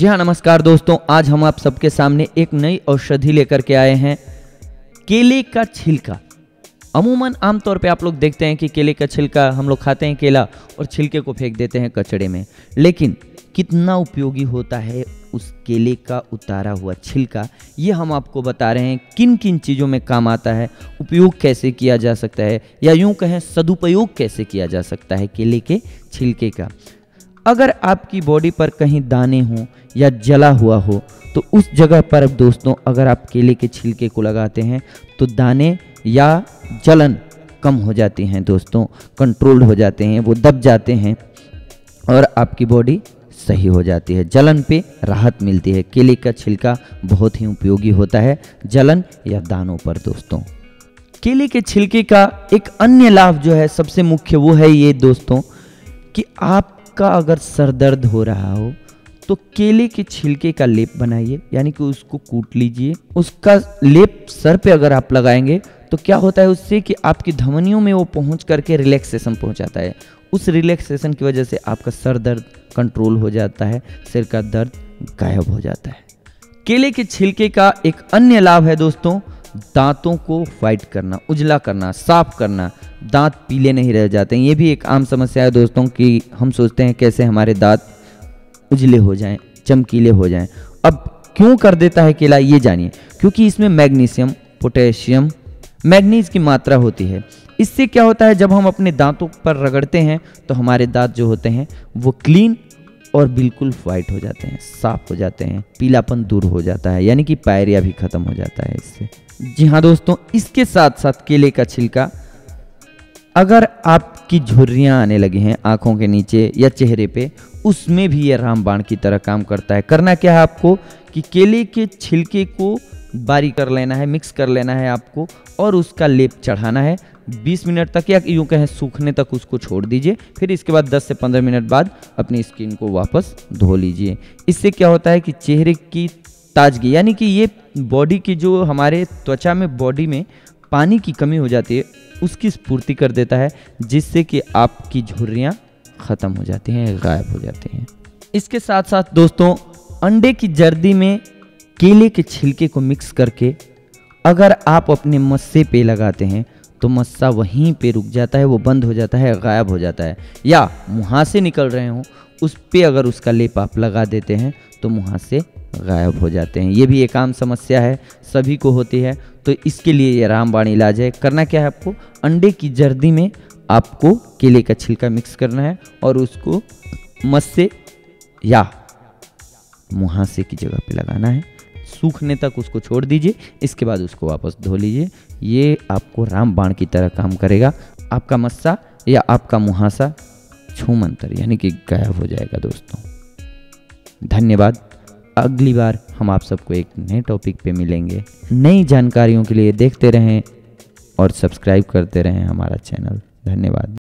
जी हाँ, नमस्कार दोस्तों। आज हम आप सबके सामने एक नई औषधि लेकर के आए हैं, केले का छिलका। अमूमन आमतौर पे आप लोग देखते हैं कि केले का छिलका हम लोग खाते हैं केला और छिलके को फेंक देते हैं कचड़े में, लेकिन कितना उपयोगी होता है उस केले का उतारा हुआ छिलका, ये हम आपको बता रहे हैं। किन किन चीज़ों में काम आता है, उपयोग कैसे किया जा सकता है, या यूँ कहें सदुपयोग कैसे किया जा सकता है केले के छिलके का। अगर आपकी बॉडी पर कहीं दाने हों या जला हुआ हो तो उस जगह पर दोस्तों अगर आप केले के छिलके को लगाते हैं तो दाने या जलन कम हो जाती हैं दोस्तों, कंट्रोल हो जाते हैं, वो दब जाते हैं और आपकी बॉडी सही हो जाती है, जलन पे राहत मिलती है। केले का छिलका बहुत ही उपयोगी होता है जलन या दानों पर दोस्तों। केले के छिलके का एक अन्य लाभ जो है सबसे मुख्य वो है ये दोस्तों कि आपका अगर सर दर्द हो रहा हो तो केले के छिलके का लेप बनाइए, यानी कि उसको कूट लीजिए। उसका लेप सर पे अगर आप लगाएंगे तो क्या होता है उससे कि आपकी धमनियों में वो पहुंच करके रिलैक्सेशन पहुंचाता है। उस रिलैक्सेशन की वजह से आपका सर दर्द कंट्रोल हो जाता है, सिर का दर्द गायब हो जाता है। केले के छिलके का एक अन्य लाभ है दोस्तों, दांतों को वाइट करना, उजला करना, साफ करना, दांत पीले नहीं रह जाते हैं। ये भी एक आम समस्या है दोस्तों कि हम सोचते हैं कैसे हमारे दांत उजले हो जाएं, चमकीले हो जाएं। अब क्यों कर देता है केला ये जानिए, क्योंकि इसमें मैग्नीशियम, पोटेशियम, मैग्नीज की मात्रा होती है। इससे क्या होता है जब हम अपने दांतों पर रगड़ते हैं तो हमारे दांत जो होते हैं वो क्लीन और बिल्कुल वाइट हो जाते हैं, साफ हो जाते हैं, पीलापन दूर हो जाता है, यानी कि पायरिया भी खत्म हो जाता है इससे। जी हाँ दोस्तों, इसके साथ साथ केले का छिलका, अगर आपकी झुर्रियाँ आने लगी हैं आंखों के नीचे या चेहरे पे, उसमें भी ये रामबाण की तरह काम करता है। करना क्या है आपको कि केले के छिलके को बारीक कर लेना है, मिक्स कर लेना है आपको, और उसका लेप चढ़ाना है 20 मिनट तक, या यूँ कहें सूखने तक उसको छोड़ दीजिए। फिर इसके बाद 10 से 15 मिनट बाद अपनी स्किन को वापस धो लीजिए। इससे क्या होता है कि चेहरे की ताजगी, यानी कि ये बॉडी की जो हमारे त्वचा में बॉडी में पानी की कमी हो जाती है उसकी स्फूर्ति कर देता है, जिससे कि आपकी झुर्रियाँ ख़त्म हो जाती हैं, गायब हो जाती हैं। इसके साथ साथ दोस्तों अंडे की जर्दी में केले के छिलके को मिक्स करके अगर आप अपने मस्से पे लगाते हैं तो मस्सा वहीं पे रुक जाता है, वो बंद हो जाता है, गायब हो जाता है। या मुहासे निकल रहे हों उस पे अगर उसका लेप आप लगा देते हैं तो मुहासे गायब हो जाते हैं। ये भी एक आम समस्या है, सभी को होती है, तो इसके लिए ये रामबाण इलाज है। करना क्या है आपको, अंडे की जर्दी में आपको केले का छिलका मिक्स करना है और उसको मस्से या मुहासे की जगह पे लगाना है, सूखने तक उसको छोड़ दीजिए। इसके बाद उसको वापस धो लीजिए। ये आपको रामबाण की तरह काम करेगा। आपका मस्सा या आपका मुहासा छूमंतर यानी कि गायब हो जाएगा दोस्तों। धन्यवाद। अगली बार हम आप सबको एक नए टॉपिक पे मिलेंगे। नई जानकारियों के लिए देखते रहें और सब्सक्राइब करते रहें हमारा चैनल। धन्यवाद।